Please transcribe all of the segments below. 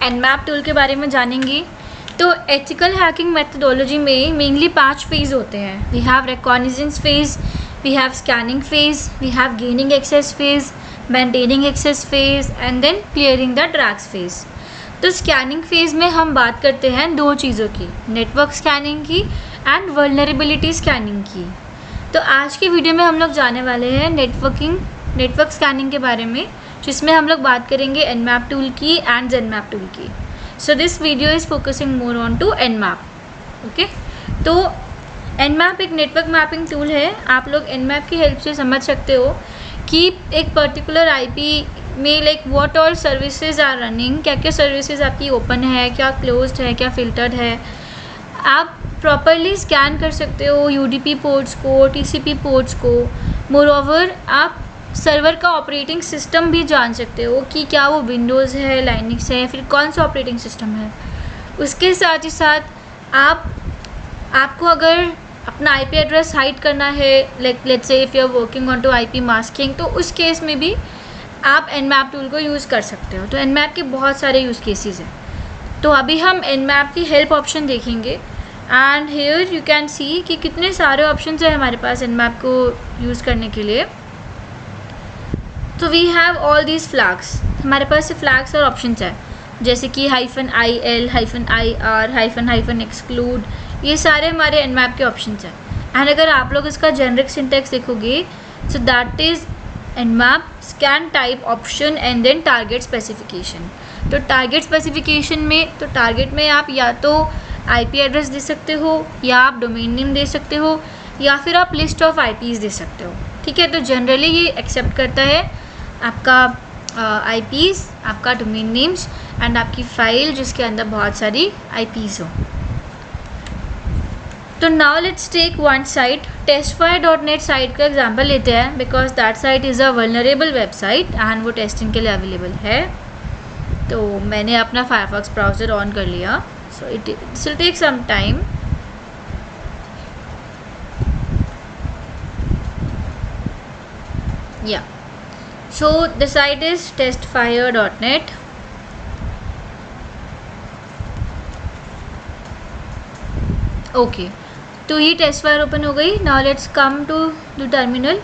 Nmap tool के बारे में जानेंगे। तो एथिकल हैकिंग मेथडोलॉजी में मेनली 5 फेज़ होते हैं। We have reconnaissance phase, we have scanning phase, we have gaining access phase, maintaining access phase and then clearing the tracks phase. तो scanning phase में हम बात करते हैं 2 चीज़ों की, नेटवर्क स्कैनिंग की एंड वल्नरेबिलिटी स्कैनिंग की। तो आज के वीडियो में हम लोग जाने वाले हैं नेटवर्क स्कैनिंग के बारे में, जिसमें हम लोग बात करेंगे Nmap टूल की एंड ZenMap टूल की। So this video is focusing more on to Nmap। Okay, तो Nmap एक नेटवर्क मैपिंग टूल है। आप लोग Nmap की हेल्प से समझ सकते हो कि एक पर्टिकुलर IP में like what all services are running, क्या क्या सर्विसेज आपकी ओपन है, क्या क्लोज्ड है, क्या फिल्टर्ड है। आप प्रॉपरली स्कैन कर सकते हो UDP पोर्ट्स को, TCP पोर्ट्स को। मोरओवर आप सर्वर का ऑपरेटिंग सिस्टम भी जान सकते हो कि क्या वो विंडोज़ है, लाइनक्स है, फिर कौन सा ऑपरेटिंग सिस्टम है। उसके साथ ही साथ आपको अगर अपना IP एड्रेस हाइड करना है, like let's say if you are working on to IP masking, तो उस केस में भी आप Nmap टूल को यूज़ कर सकते हो। तो Nmap के बहुत सारे यूज़ केसेस हैं। तो अभी हम Nmap की हेल्प ऑप्शन देखेंगे and here you can see कि कितने सारे ऑप्शंस हैं हमारे पास Nmap को यूज़ करने के लिए। तो we have all these flags, हमारे पास से फ्लैग्स और ऑप्शंस हैं, जैसे कि -IL, -IR, -exclude, ये सारे हमारे Nmap के ऑप्शंस हैं। एंड अगर आप लोग इसका जेनरिक सिंटैक्स देखोगे, so that is Nmap scan type option and then target specification. तो टारगेट स्पेसिफिकेशन में, तो टारगेट में आप या तो IP एड्रेस दे सकते हो, या आप डोमेन नेम दे सकते हो, या फिर आप लिस्ट ऑफ IPs दे सकते हो। ठीक है, तो जनरली ये एक्सेप्ट करता है आपका IPs, आपका डोमेन नेम्स एंड आपकी फ़ाइल जिसके अंदर बहुत सारी IPs हो। तो now let's take one site, testfire.net site का एग्जांपल लेते हैं, because that site is a vulnerable website and वो टेस्टिंग के लिए अवेलेबल है। तो मैंने अपना फायरफॉक्स ब्राउज़र ऑन कर लिया, so it will take some time. Yeah so the site is testfire.net। Okay, तो ये टेस्टफायर ओपन हो गई। Now let's come to the terminal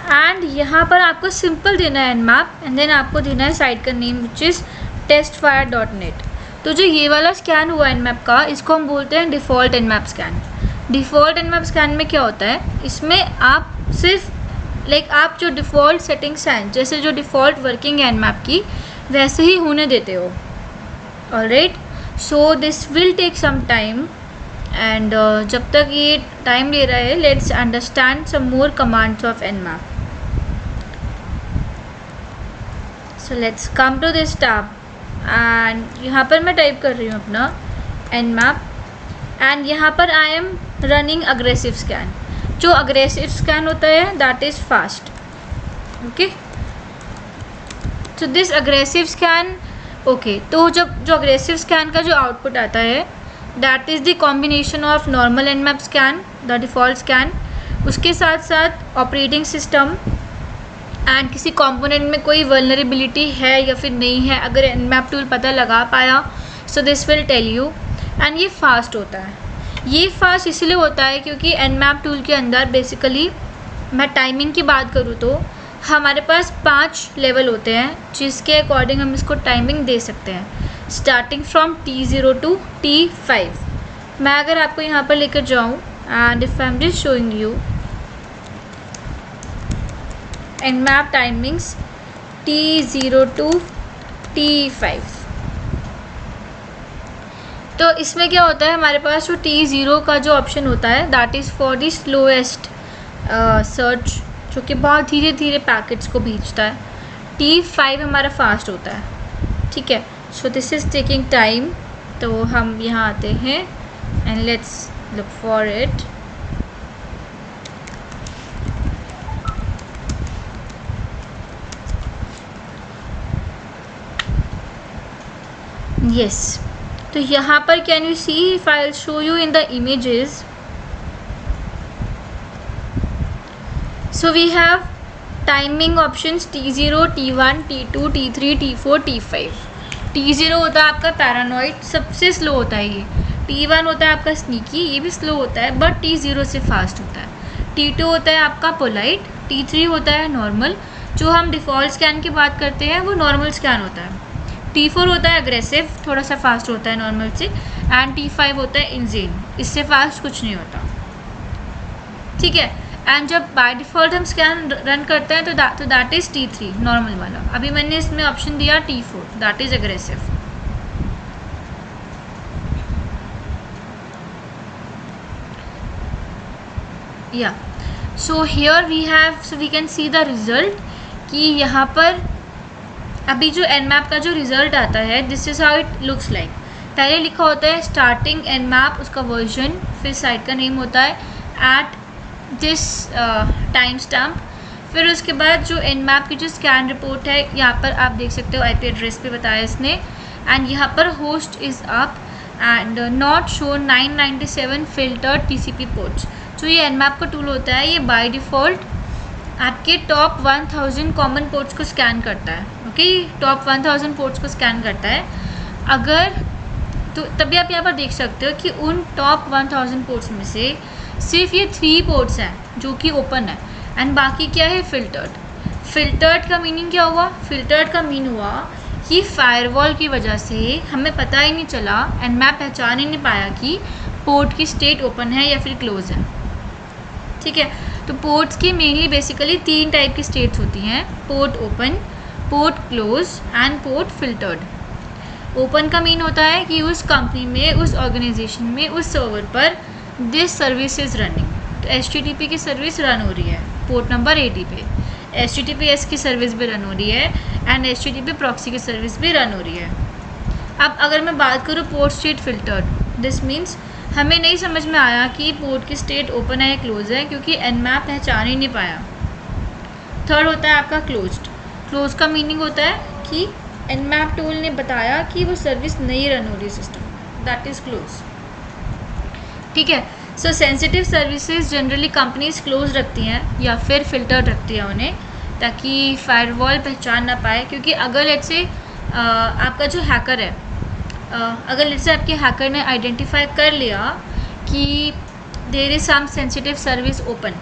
and यहाँ पर आपको सिंपल देना है Nmap एंड देन आपको देना है साइट का नेम विच इज़ testfire.net। तो जो ये वाला स्कैन हुआ Nmap का, इसको हम बोलते हैं default Nmap scan. Default Nmap scan में क्या होता है, इसमें आप सिर्फ आप जो डिफ़ॉल्ट सेटिंग्स हैं, जैसे जो डिफ़ॉल्ट वर्किंग है Nmap की, वैसे ही होने देते हो। Alright, so this will take some time and जब तक ये टाइम ले रहा है, let's understand some more commands of Nmap। So let's come to this tab and यहाँ पर मैं टाइप कर रही हूँ अपना Nmap एंड यहाँ पर I am running aggressive scan. जो अग्रेसिव स्कैन होता है दैट इज़ फास्ट। ओके, तो दिस अग्रेसिव स्कैन, ओके, तो जब जो अग्रेसिव स्कैन का जो आउटपुट आता है that is the combination of normal Nmap scan, the default scan, उसके साथ साथ ऑपरेटिंग सिस्टम एंड किसी कंपोनेंट में कोई वल्नरेबिलिटी है या फिर नहीं है, अगर Nmap टूल पता लगा पाया, so this will tell you. And ये फास्ट होता है। ये फास्ट इसलिए होता है क्योंकि Nmap टूल के अंदर बेसिकली, मैं टाइमिंग की बात करूँ तो हमारे पास 5 लेवल होते हैं, जिसके अकॉर्डिंग हम इसको टाइमिंग दे सकते हैं, starting from T0 to T5। मैं अगर आपको यहाँ पर लेकर जाऊँ and if I am just showing you Nmap timings T0 to T5, तो इसमें क्या होता है, हमारे पास जो T0 का जो ऑप्शन होता है that is for the slowest search, जो कि बहुत धीरे धीरे पैकेट्स को भेजता है। T5 हमारा फास्ट होता है। ठीक है, so this is taking time. तो हम यहाँ आते हैं and let's look for it. Yes, तो यहाँ पर can you see, if I will show you in the images, so we have timing options T0, T1, T2, T3, T4, T5। T0 होता है आपका पैरानॉइड, सबसे स्लो होता है ये। T1 होता है आपका स्नीकी, ये भी स्लो होता है बट T0 से फास्ट होता है। T2 होता है आपका पोलाइट, T3 होता है नॉर्मल, जो हम डिफ़ॉल्ट स्कैन की बात करते हैं वो नॉर्मल स्कैन होता है। T4 होता है अग्रेसिव, थोड़ा सा फास्ट होता है नॉर्मल से, एंड T5 होता है इंजेन, इससे फास्ट कुछ नहीं होता, ठीक है। एंड जब बाय डिफ़ॉल्ट हम स्कैन रन करते हैं तो दैट इज़ T3 नॉर्मल वाला। अभी मैंने इसमें ऑप्शन दिया T4, that is aggressive. Yeah so here we can see the result कि यहाँ पर अभी जो Nmap का जो रिज़ल्ट आता है, this is how it looks like. पहले लिखा होता है स्टार्टिंग Nmap, उसका वर्जन, फिर साइट का नेम होता है एट दिस टाइम स्टैम्प, फिर उसके बाद जो Nmap की जो स्कैन रिपोर्ट है, यहाँ पर आप देख सकते हो IP एड्रेस पे बताया इसने, एंड यहाँ पर host is up and not show 997 filtered TCP ports. जो ये Nmap का टूल होता है, ये बाय डिफ़ॉल्ट आपके टॉप 1000 कॉमन पोर्ट्स को स्कैन करता है, ओके, टॉप 1000 पोर्ट्स को स्कैन करता है। अगर तो तभी आप यहाँ पर देख सकते हो कि उन टॉप 1000 पोर्ट्स में से सिर्फ ये 3 पोर्ट्स हैं जो कि ओपन है, एंड बाकी क्या है, फिल्टर्ड। फिल्टर्ड का मीनिंग क्या हुआ? फिल्टर्ड का मीन हुआ कि फायरवॉल की वजह से हमें पता ही नहीं चला, Nmap पहचान ही नहीं पाया कि पोर्ट की स्टेट ओपन है या फिर क्लोज है, ठीक है। तो पोर्ट्स की मेनली बेसिकली 3 टाइप की स्टेट्स होती हैं, port open, port close and port filtered. Open का मीन होता है कि उस कंपनी में, उस ऑर्गेनाइजेशन में, उस सर्वर पर दिस सर्विस इज़ रनिंग, तो HTTP की सर्विस रन हो रही है पोर्ट नंबर 80 पे, HTTPS की सर्विस भी रन हो रही है एंड HTTP प्रॉक्सी की सर्विस भी रन हो रही है। अब अगर मैं बात करूँ port state filtered, this means हमें नहीं समझ में आया कि पोर्ट की स्टेट ओपन है या क्लोज है, क्योंकि Nmap पहचान ही नहीं पाया। थर्ड होता है आपका क्लोज्ड। क्लोज का मीनिंग होता है कि Nmap टूल ने बताया कि वो सर्विस नहीं रन हो रही सिस्टम, दैट इज़ क्लोज, ठीक है। So sensitive services generally companies close रखती हैं या फिर फिल्टर रखती हैं उन्हें, ताकि फायरवॉल पहचान ना पाए। क्योंकि अगर लेट्स से आपका जो हैकर है, अगर लेट्स से आपके हैकर ने आइडेंटिफाई कर लिया कि there is some sensitive service open,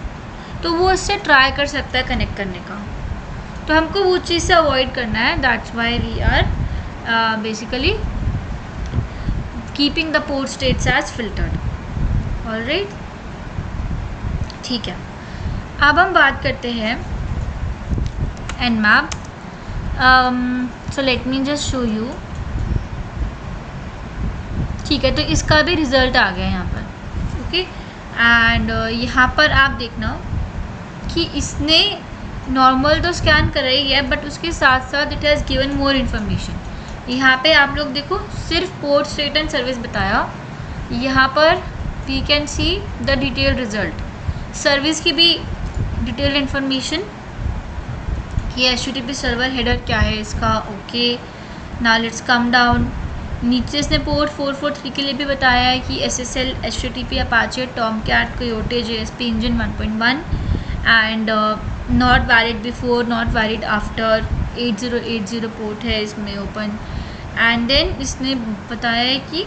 तो वो इससे ट्राई कर सकता है कनेक्ट करने का, तो हमको वो चीज़ से अवॉइड करना है। That's why we are basically keeping the port states as filtered, alright, ठीक है। अब हम बात करते हैं Nmap। So let me just show you, ठीक है। तो इसका भी रिज़ल्ट आ गया यहाँ पर, ओके। एंड यहाँ पर आप देखना कि इसने नॉर्मल तो स्कैन करा ही है, बट उसके साथ साथ it has given more information. यहाँ पे आप लोग देखो, सिर्फ पोर्ट स्टेट एंड सर्विस बताया, यहाँ पर we can see the detail result, service की भी डिटेल इन्फॉर्मेशन, ये HTTP सर्वर हेडर क्या है इसका, okay. Now let's come down, नीचे इसने पोर्ट 443 के लिए भी बताया है कि SSL, HTTP, Apache, Tomcat, Coyote, JSP engine 1.1 and not valid before, not valid after, 8080 port है इसमें ओपन। एंड देन इसने बताया है कि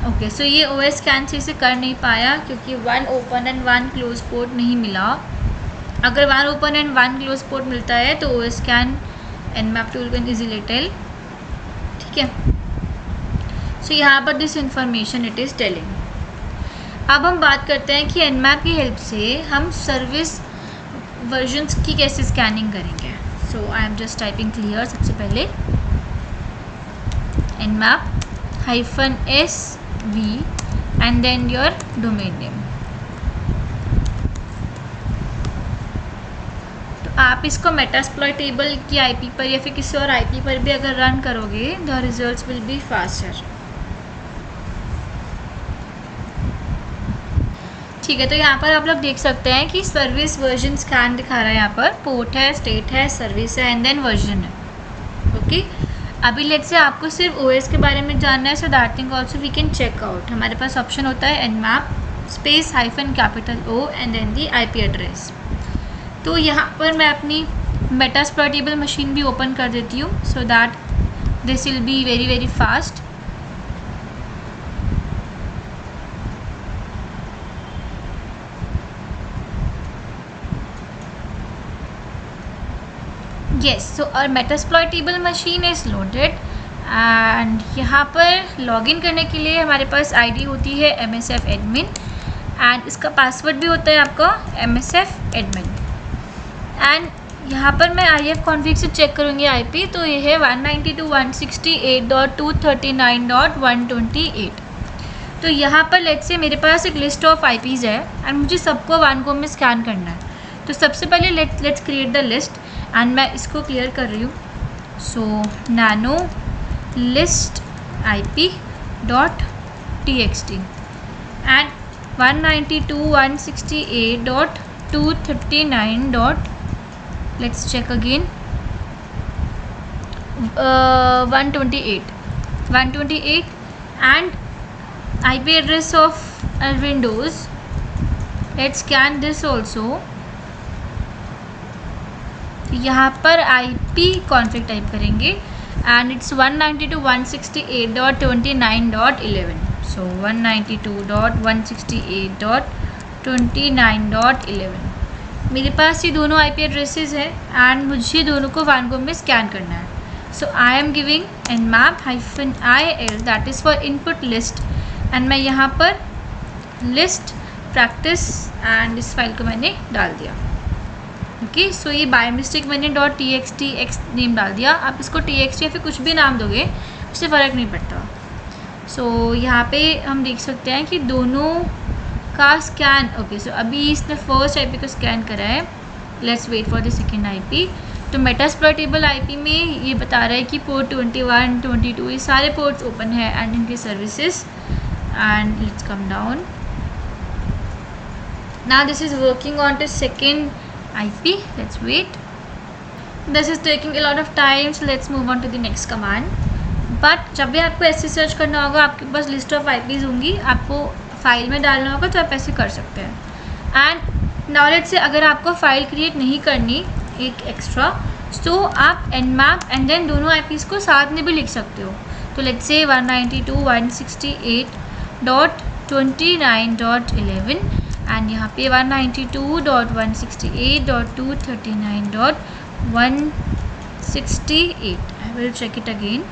ओके, सो ये OS स्कैन से इसे कर नहीं पाया क्योंकि 1 ओपन एंड 1 क्लोज पोर्ट नहीं मिला। अगर 1 ओपन एंड 1 क्लोज पोर्ट मिलता है तो OS scan Nmap tool can easily tell, ठीक है। सो यहाँ पर this information it is telling. अब हम बात करते हैं कि Nmap की हेल्प से हम सर्विस वर्जन्स की कैसे स्कैनिंग करेंगे। So I am just typing clear, सबसे पहले Nmap-SV and then your domain name। तो आप इसको मेटास्प्लॉइटेबल की IP पर या फिर किसी और IP पर भी अगर रन करोगे, the results will be faster, ठीक है। तो यहाँ पर आप लोग देख सकते हैं कि सर्विस वर्जन स्कैन दिखा रहा है, यहाँ पर पोर्ट है, स्टेट है, सर्विस है एंड देन वर्जन है, ओके। अभी लेट्स से आपको सिर्फ OS के बारे में जानना है, so that thing also we can check out. हमारे पास ऑप्शन होता है Nmap _O and then the IP address. तो यहाँ पर मैं अपनी मेटास्प्लॉइटेबल मशीन भी ओपन कर देती हूँ, so that this will be very very fast. Yes, so our Metasploitable machine is loaded and यहाँ पर लॉगिन करने के लिए हमारे पास आईडी होती है MSF admin एंड इसका पासवर्ड भी होता है आपका MSF admin. एंड यहाँ पर मैं IF config से चेक करूँगी IP, तो ये है 192.168.239.128. तो यहाँ पर लेट्स से मेरे पास एक लिस्ट ऑफ IPs है एंड मुझे सबको वन गो में स्कैन करना है. तो सबसे पहले let's create the list and मैं इसको क्लियर कर रही हूँ. सो nano list ip.txt and 192.168.239. let's check again. 128 and IP address of Windows. let's scan this also. यहाँ पर IP config टाइप करेंगे and it's 192.168.29.11. so 192.168.29.11. मेरे पास ये दोनों IP एड्रेसेस हैं एंड मुझे दोनों को वन गो में स्कैन करना है. So I am giving nmap-il that is for input list and मैं यहाँ पर लिस्ट प्रैक्टिस एंड इस फाइल को मैंने डाल दिया. ओके, सो ये बाय मिस्टेक मैंने .txt नेम डाल दिया. आप इसको txt या फिर कुछ भी नाम दोगे उससे फ़र्क नहीं पड़ता. सो यहाँ पे हम देख सकते हैं कि दोनों का स्कैन. ओके, सो अभी इसने फर्स्ट IP को स्कैन करा है. Let's wait for the second IP. तो मेटास्प्लॉइटेबल IP में ये बता रहा है कि पोर्ट 21, 22 ये सारे पोर्ट्स ओपन है एंड इनके services. And let's come down. Now this is working on to second IP. let's wait. this is taking a lot of time, so let's move on to the next command. but जब भी आपको ऐसे search करना होगा, आपके पास list of IPs होंगी, आपको file में डालना होगा, तो आप ऐसे कर सकते हैं. एंड नाउ लेट्स से अगर आपको फाइल क्रिएट नहीं करनी एक एक्स्ट्रा, तो आप nmap एंड देन दोनों IPs को साथ में भी लिख सकते हो. तो लेट्स से 192.168.29.11 एंड यहाँ पे 192.168.239.168. I will check it again.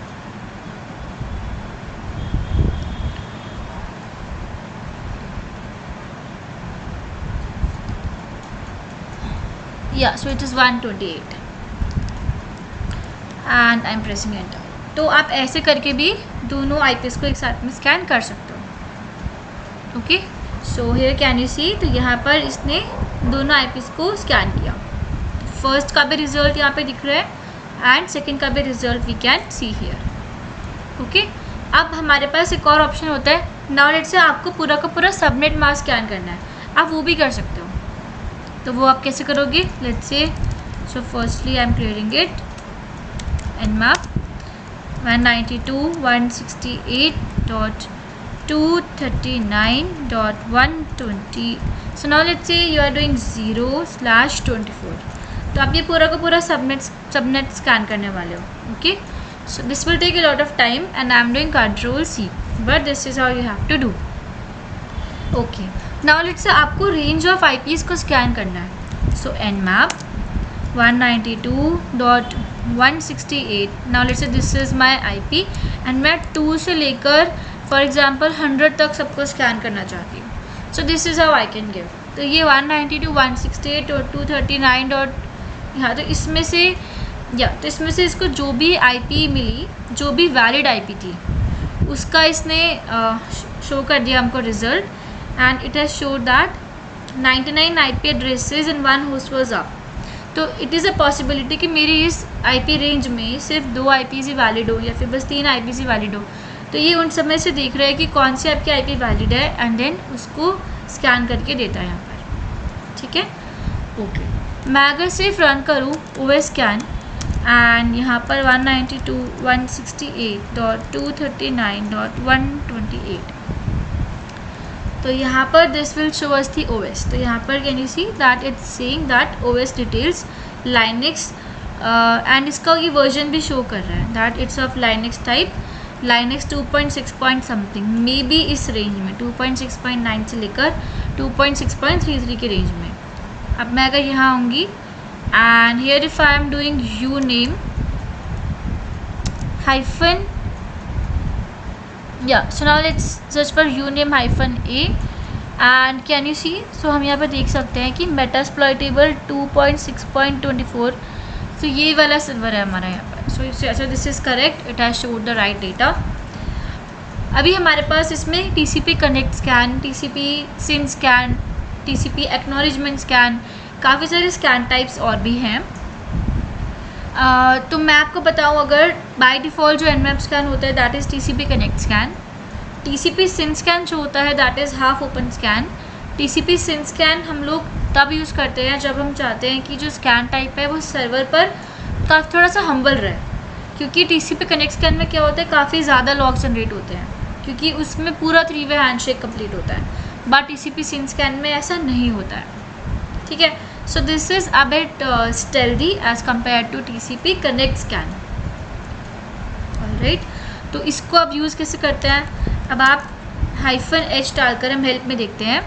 Yeah so it is 128 and I am pressing enter. तो आप ऐसे करके भी दोनों IPs को एक साथ में स्कैन कर सकते हो. Okay, so here can you see. तो यहाँ पर इसने दोनों IPs को स्कैन किया. फर्स्ट का भी रिजल्ट यहाँ पे दिख रहा है एंड सेकंड का भी result we can see here. Okay, अब हमारे पास एक और ऑप्शन होता है. नाउ लेट्स से आपको पूरा का पूरा सबनेट मास्क स्कैन करना है, आप वो भी कर सकते हो. तो वो आप कैसे करोगे? Let's say so firstly I am clearing it. nmap 192.168.239.120. so now let's say you are doing 0/24. तो आप ये पूरा का पूरा सबनेट स्कैन करने वाले हो. Okay, so this will take a lot of time and I am doing Ctrl+C, but this is how you have to do. Okay, now let's say आपको रेंज ऑफ IPs को scan करना है. So nmap 192.168. Now let's say this is my IP and मैं 2 से लेकर for example 100 तक सबको scan करना चाहती हूँ. सो this is how I can give. तो ये 192.168 और 239. यहाँ तो इसमें से इसको जो भी IP मिली, जो भी वैलिड IP थी, उसका इसने शो कर दिया हमको result. And it has showed that 99 IP addresses in one host was up. तो इट इज़ अ पॉसिबिलिटी कि मेरी इस IP रेंज में सिर्फ 2 IPs ही वैलिड हो या फिर बस 3 IPs ही वैलिड हो. तो ये उन समय से देख रहा है कि कौन सी आपकी IP वैलिड है एंड देन उसको स्कैन करके देता है यहाँ पर. ठीक है, ओके. मैं अगर सिर्फ रन करूँ OS स्कैन एंड यहाँ पर 192.168.239.128, तो यहाँ पर this will show us the OS. तो यहाँ पर can you see that it's saying that OS details Linux and इसका ये वर्जन भी शो कर रहा है that it's of Linux type, Linux 2.6 point something, may be इस रेंज में 2.6.9 से लेकर 2.6.33 के रेंज में. अब मैं अगर यहाँ आऊँगी and here if I am doing you name hyphen, yeah, so now let's search for uname hyphen a and can you see, so हम यहाँ पर देख सकते हैं कि metasploitable 2.6.24, so ये वाला सर्वर है हमारा यहाँ पर. so this is correct, it has showed the right data. अभी हमारे पास इसमें TCP connect scan, TCP send scan, TCP acknowledgement scan, काफ़ी सारे scan types और भी हैं. तो मैं आपको बताऊं, अगर बाय डिफ़ॉल्ट जो nmap स्कैन होता है that is TCP connect scan. TCP syn scan जो होता है that is half open scan. TCP syn scan हम लोग तब यूज़ करते हैं जब हम चाहते हैं कि जो स्कैन टाइप है वो सर्वर पर थोड़ा सा हम्बल रहे, क्योंकि TCP कनेक्ट स्कैन में क्या होता है काफ़ी ज़्यादा लॉग जनरेट होते हैं, क्योंकि उसमें पूरा 3-वे हैंडशेक कंप्लीट होता है, बट TCP सिन स्कैन में ऐसा नहीं होता है. ठीक है, so this is a bit stealthy as compared to TCP connect scan. alright, तो इसको अब यूज़ कैसे करते हैं, अब आप -h डालकर हम हेल्प में देखते हैं.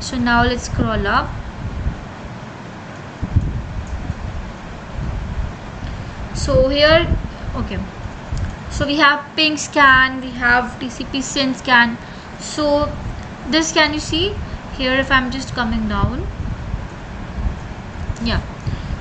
so now let's scroll up. so here, okay, so we have ping scan, we have TCP send scan. so this, can you see here if I'm just coming down, yeah,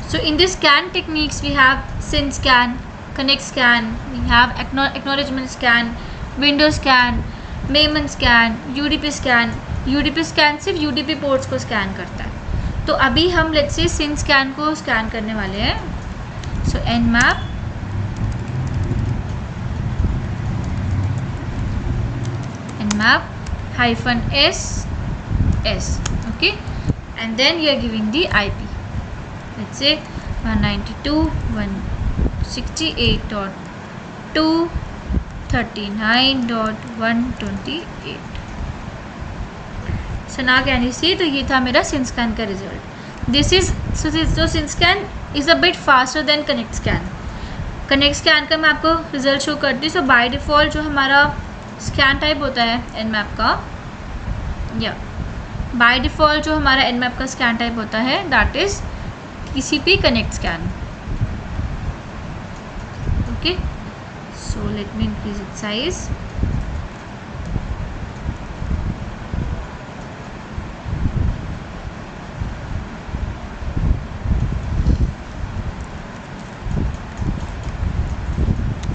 so in this scan techniques we have send scan, connect scan, we have acknowledgement scan, window scan, Memon scan, UDP scan. UDP scan सिर्फ UDP ports को scan करता है. तो अभी हम let's say sin scan को scan करने वाले हैं. सो nmap -s, okay, and then you are giving the IP. let's say 192.168.239.128. so now can you see, तो ये था मेरा सिन स्कैन का result. This is so syn scan is a bit faster than connect scan. Connect scan का मैं आपको result show करती हूँ. सो बाय डिफ़ॉल्ट जो हमारा स्कैन टाइप होता है nmap का, या बाय डिफ़ॉल्ट जो हमारा nmap का स्कैन टाइप होता है that is TCP connect scan. okay, so let me increase its size.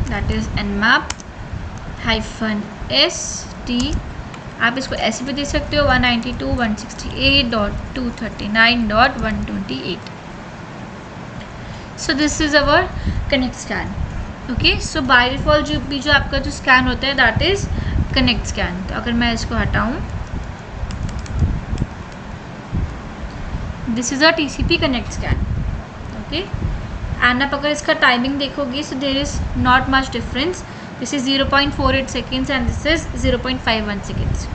that is nmap -st. आप इसको ऐसे भी दे सकते हो 192.168.239.128. so this is our connect scan. okay, so by default जो आपका जो स्कैन होता है दैट इज़ कनेक्ट स्कैन. तो अगर मैं इसको हटाऊँ, this is a TCP connect scan. Okay, and आप अगर इसका टाइमिंग देखोगे so there is not much difference. This is 0.48 seconds and this is 0.51 seconds.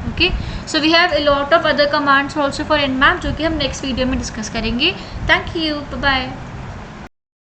okay, so we have a lot of other commands also for nmap जो कि हम next video में discuss करेंगे. Thank you, bye bye.